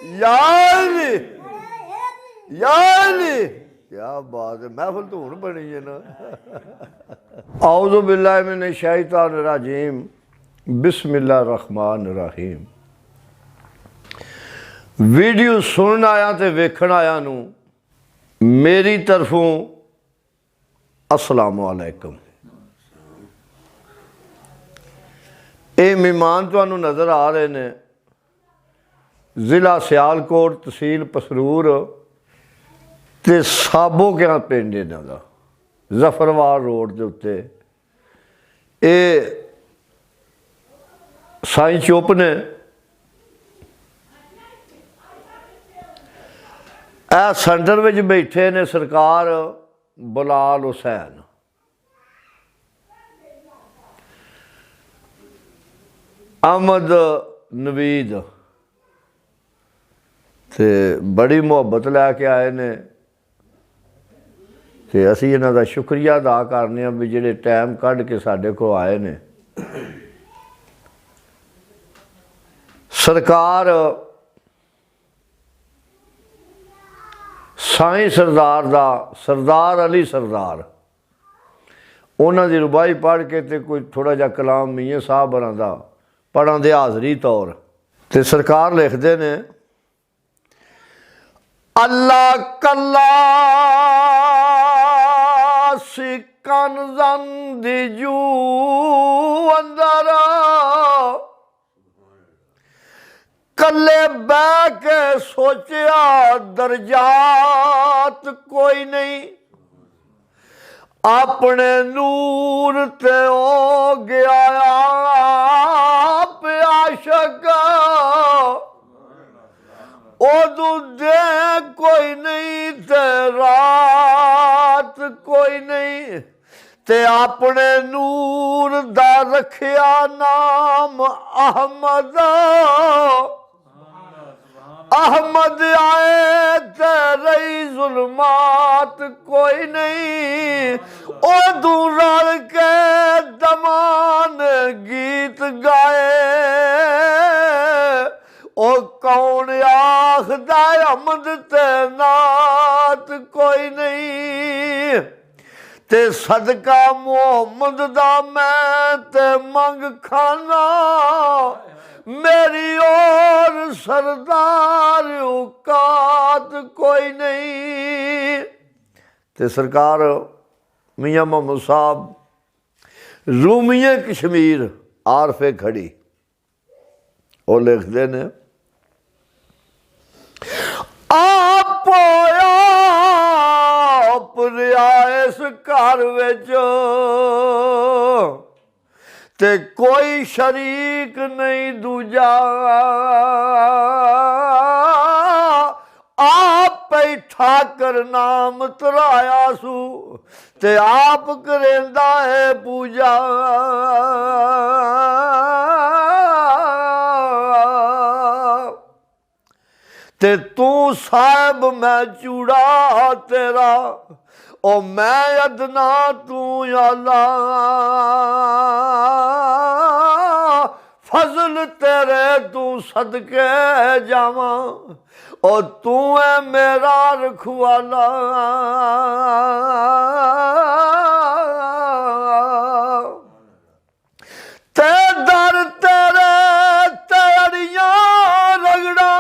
यार यार क्या बात है, महफिल तो हुण बनी है ना। औज़ु बिल्लाहि मिनश शैतानिर रजीम, बिस्मिल्लाहिर रहमानिर रहीम। वीडियो सुनन आया तो वेखण आया नूं मेरी तरफों अस्सलामु अलैकुम। ये मेहमान तुहानूं नज़र आ रहे ने ज़िला सियालकोट, तहसील पसरूर ते साबो क्या पिंड इन्हां दा, जफरवाल रोड के उत्ते। ये साईं चुप ने सेंटर में बैठे ने सरकार बिलाल हुसैन। अहमद नवीद ते बड़ी मुहब्बत लैके आए ने ते असी इन्हां दा शुक्रिया अदा करने भी जिहड़े टाइम कढ़ के साडे को आए ने। सरकार साईं सरदार दा, सरदार अली सरदार, उन्हां दी रुबाई पढ़ के ते कोई थोड़ा जा कलाम मियाँ साहब होरां दा पढ़ां दे हाज़री तौर ते सरकार लिखदे ने, अल्लाह कल्ला सिकन ज़ंदी जू अंदर कल्ले बह के सोचिया दर्जात कोई नहीं, अपने नूर ते हो गया आशक, ओदू दे कोई नहीं ते रात कोई नहीं, ते अपने नूर दा रखिया नाम अहमद। अहमद आए ते रही जुल्मात कोई नहीं, ओदू रल के दमान गीत गाए, ओ कौन आखदा अहमद ते नात कोई नहीं, ते सदका मुहम्मद दा मैं ते मंग खाना, मेरी और सरदार औकात कोई नहीं। ते सरकार मियाँ मोहम्मद साहब रूमिये कश्मीर आरफे खड़ी वो लिखते ने, आप रियास घर विच ते कोई शरीक नहीं दूजा, आप पे ठाकर नाम तराया सू ते आप करेंदा है पूजा, ते तू साहब मैं चूड़ा तेरा, ओ मैं अदना तू आला, फजल तेरे तू सदके जावा, ओ तू है मेरा रखवाला। ते दर तेरे तेरियां रगड़ा,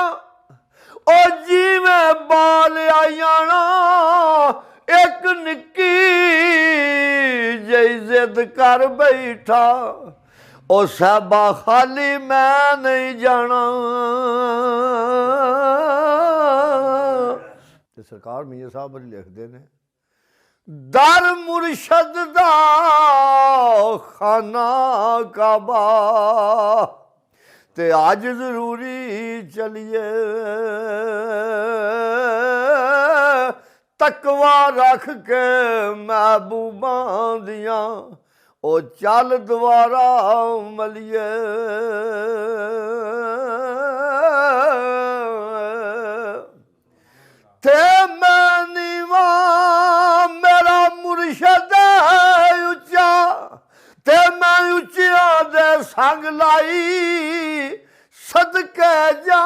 ओ जिवें बाल आई जाना, एक निक्की जई जिद कर बैठा, ओ साहबा खाली मैं नहीं जाना। ते सरकार मियाँ साहब लिखते ने, दर मुर्शद दा खाना काबा, ते अज जरूरी चलिए तकवा रख के महबूबां दियां, ओ चल द्वारा मलिए। ते मैं नीवा मेरा मुर्शद उच्चा, ते मैं उच्चिया दे संग लाई, सदके जा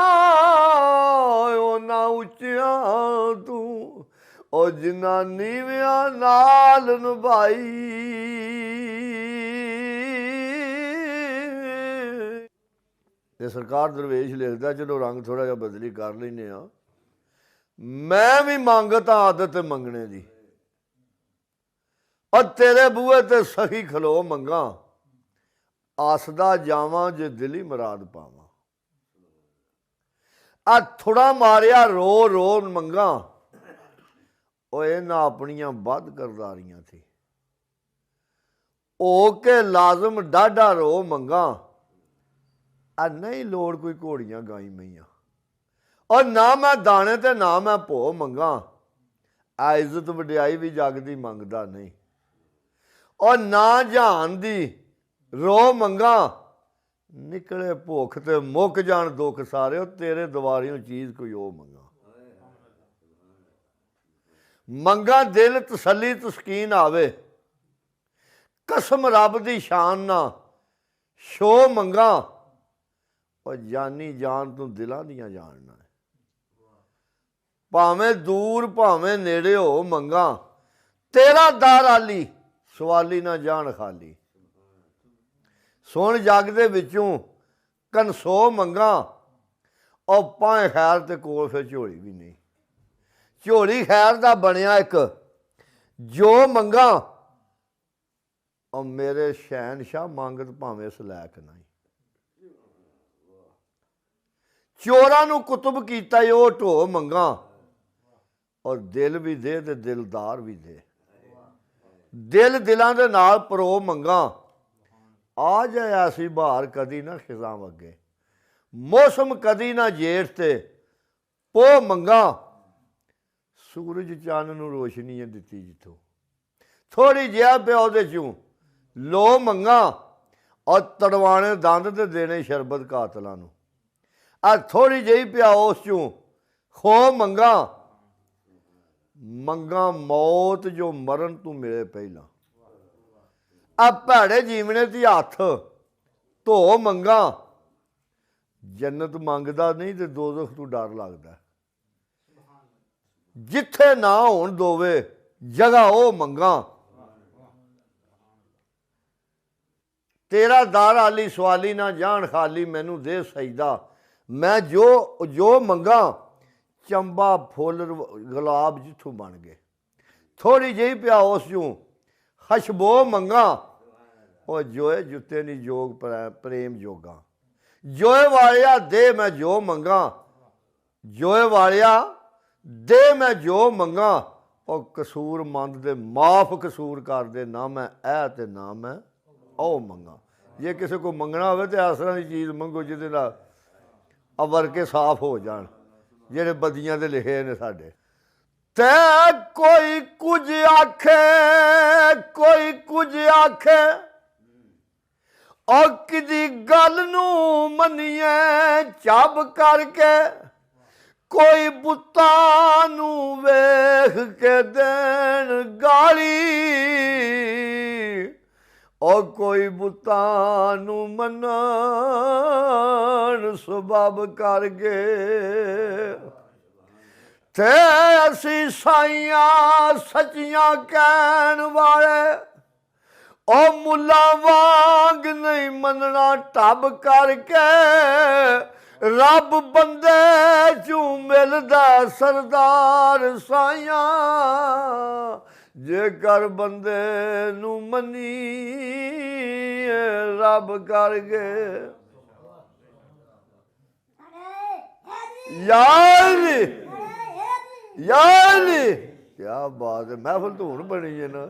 ਉਹ ਜਿਨ੍ਹਾਂ ਨੀਵਿਆਂ ਨਾਲ ਨਿਭਾਈ। ਤੇ ਸਰਕਾਰ ਦਰਵੇਸ਼ ਲਿਖਦਾ, ਚਲੋ ਰੰਗ ਥੋੜਾ ਜਿਹਾ ਬਦਲੀ ਕਰ ਲੈਨੇ ਆ। ਮੈਂ ਵੀ ਮੰਗਤ ਆਦਤ ਮੰਗਣੇ ਦੀ, ਔਰ ਤੇਰੇ ਬੂਹੇ ਤੇ ਸਖੀ ਖਲੋ ਮੰਗਾ, ਆਸਦਾ ਜਾਵਾਂ ਜੇ ਦਿਲੀ ਮੁਰਾਦ ਪਾਵਾਂ। ਆ ਥੋੜਾ ਮਾਰਿਆ ਰੋ ਰੋ ਮੰਗਾ, ਉਹ ਇਹਨਾਂ ਆਪਣੀਆਂ ਵੱਧ ਕਰਦਾਰੀਆਂ ਸੀ। ਹੋ ਕੇ ਲਾਜ਼ਮ ਡਾਢਾ ਰੋ ਮੰਗਾ, ਆ ਨਹੀਂ ਲੋੜ ਕੋਈ ਘੋੜੀਆਂ ਗਾਈ ਮਈਆਂ। ਔਰ ਨਾ ਮੈਂ ਦਾਣੇ ਤੇ ਨਾ ਮੈਂ ਭੋ ਮੰਗਾ, ਆ ਇੱਜ਼ਤ ਵਡਿਆਈ ਵੀ ਜਗ ਦੀ ਮੰਗਦਾ ਨਹੀਂ। ਔਰ ਨਾ ਜਹਾਨ ਦੀ ਰੋ ਮੰਗਾ, ਨਿਕਲੇ ਭੁੱਖ ਤੇ ਮੁੱਕ ਜਾਣ ਦੁੱਖ ਸਾਰੇ। ਉਹ ਤੇਰੇ ਦੁਆਰਿਓਂ ਚੀਜ਼ ਕੋਈ ਉਹ ਮੰਗਾ। ਮੰਗਾ ਦਿਲ ਤਸੱਲੀ ਤਸਕੀਨ ਆਵੇ, ਕਸਮ ਰੱਬ ਦੀ ਸ਼ਾਨ ਨਾ ਸ਼ੋ ਮੰਗਾ। ਉਹ ਜਾਨੀ ਜਾਨ ਤੂੰ ਦਿਲਾਂ ਦੀਆਂ ਜਾਣਨਾ, ਭਾਵੇਂ ਦੂਰ ਭਾਵੇਂ ਨੇੜੇ ਹੋ ਮੰਗਾ। ਤੇਰਾ ਦਰ ਆਲੀ ਸਵਾਲੀ ਨਾ ਜਾਣ ਖਾਲੀ। ਸੁਣ ਜੱਗ ਦੇ ਵਿੱਚੋਂ ਕਨਸੋ ਮੰਗਾ, ਉਹ ਪਾਏ ਖੈਰ ਤੇ ਕੋਲ ਫਿਰ ਝੋਲੀ ਵੀ ਨਹੀਂ। ਝੋਲੀ ਖੈਰ ਦਾ ਬਣਿਆ ਇੱਕ, ਜੋ ਮੰਗਾ ਉਹ ਮੇਰੇ ਸ਼ਹਿਨਸ਼ਾਹ ਮੰਗਤ ਭਾਵੇਂ ਸਲੈਕ ਨਹੀਂ। ਚੋਰਾਂ ਨੂੰ ਕੁਤਬ ਕੀਤਾ ਉਹ ਢੋ ਮੰਗਾ, ਔਰ ਦਿਲ ਵੀ ਦੇ ਤੇ ਦਿਲਦਾਰ ਵੀ ਦੇ। ਦਿਲ ਦਿਲਾਂ ਦੇ ਨਾਲ ਪਰੋ ਮੰਗਾ, ਆ ਜਾਇਆ ਸੀ ਬਹਾਰ ਕਦੀ ਨਾ ਖਿਜ਼ਾਂ ਅੱਗੇ। ਮੌਸਮ ਕਦੀ ਨਾ ਜੇਠ ਤੇ ਪੋ ਮੰਗਾ, ਸੂਰਜ ਚੰਨ ਨੂੰ ਰੋਸ਼ਨੀ ਦਿੱਤੀ ਜਿੱਥੋਂ। ਥੋੜੀ ਜਿਹਾ ਪਿਆ ਉਹਦੇ ਚੋਂ ਲੋ ਮੰਗਾ, ਔਰ ਤੜਵਾਣੇ ਦੰਦ ਤੇ ਦੇਣੇ ਸ਼ਰਬਤ ਕਾਤਲਾਂ ਨੂੰ। ਆ ਥੋੜੀ ਜਿਹੀ ਪਿਆ ਉਸ ਚੋਂ ਖੋ ਮੰਗਾ, ਮੰਗਾ ਮੌਤ ਜੋ ਮਰਨ ਤੂੰ ਮਿਲੇ ਪਹਿਲਾਂ। ਆ ਭੈੜੇ ਜੀਵਨੇ ਦੀ ਹੱਥ ਧੋ ਮੰਗਾ, ਜੰਨਤ ਮੰਗਦਾ ਨਹੀਂ ਤੇ ਦੋਜ਼ਖ ਤੋਂ ਡਰ ਲੱਗਦਾ। ਜਿੱਥੇ ਨਾ ਹੋਣ ਦੋਵੇ ਜਗ੍ਹਾ ਉਹ ਮੰਗਾ। ਤੇਰਾ ਦਰ ਆਲੀ ਸਵਾਲੀ ਨਾ ਜਾਣ ਖਾਲੀ, ਮੈਨੂੰ ਦੇ ਸਜਦਾ। ਮੈਂ ਜੋ ਮੰਗਾ, ਚੰਬਾ ਫੁੱਲ ਗੁਲਾਬ ਜਿੱਥੋਂ ਬਣ ਗਏ। ਥੋੜੀ ਜਿਹੀ ਪਿਆ ਉਸ ਚੋਂ ਖੁਸ਼ਬੋ ਮੰਗਾ, ਉਹ ਜੋਏ ਜੁੱਤੇ ਨਹੀਂ ਜੋਗ ਪ੍ਰੇਮ ਜੋਗਾ। ਜੋਏ ਵਾਲਿਆ ਦੇ ਮੈਂ ਜੋ ਮੰਗਾ, ਜੋਏ ਵਾਲਿਆ ਦੇ ਮੈਂ ਜੋ ਮੰਗਾ। ਉਹ ਕਸੂਰ ਮੰਦ ਦੇ ਮਾਫ ਕਸੂਰ ਕਰਦੇ, ਨਾ ਮੈਂ ਇਹ ਤੇ ਨਾ ਮੈਂ ਉਹ ਮੰਗਾ। ਜੇ ਕਿਸੇ ਕੋ ਮੰਗਣਾ ਹੋਵੇ ਤਾਂ ਇਸ ਤਰ੍ਹਾਂ ਦੀ ਚੀਜ਼ ਮੰਗੋ ਜਿਹਦੇ ਨਾਲ ਅਵਰ ਕੇ ਸਾਫ਼ ਹੋ ਜਾਣ, ਜਿਹੜੇ ਬਦੀਆਂ ਦੇ ਲਿਖੇ ਨੇ ਸਾਡੇ। ਤੇ ਕੋਈ ਕੁਝ ਆਖੇ ਕੋਈ ਕੁਝ ਆਖੇ, ਉਹ ਕਿਦੀ ਗੱਲ ਨੂੰ ਮੰਨੀਏ ਚੱਬ ਕਰਕੇ। ਕੋਈ ਬੁੱਤਾਂ ਨੂੰ ਵੇਖ ਕੇ ਦੇਣ ਗਾਲੀ, ਉਹ ਕੋਈ ਬੁੱਤਾਂ ਨੂੰ ਮੰਨਣ ਸਬਬ ਕਰਕੇ। ਤੇ ਅਸੀਂ ਸਾਈਆਂ ਸੱਚੀਆਂ ਕਹਿਣ ਵਾਲੇ, ਉਹ ਮੁੱਲਾ ਵਾਂਗ ਨਹੀਂ ਮੰਨਣਾ ਢੱਬ ਕਰਕੇ। ਰੱਬ ਬੰਦੇ ਚੋਂ ਮਿਲਦਾ ਸਰਦਾਰ ਸਾਈਆਂ, ਜੇਕਰ ਬੰਦੇ ਨੂੰ ਮੰਨੀਏ ਰੱਬ ਕਰਕੇ। ਯਾਰ ਯਾਰ ਕਿਆ ਬਾਤ ਹੈ, ਮਹਿਫਲ ਧੂਣ ਬਣੀ ਹੈ ਨਾ।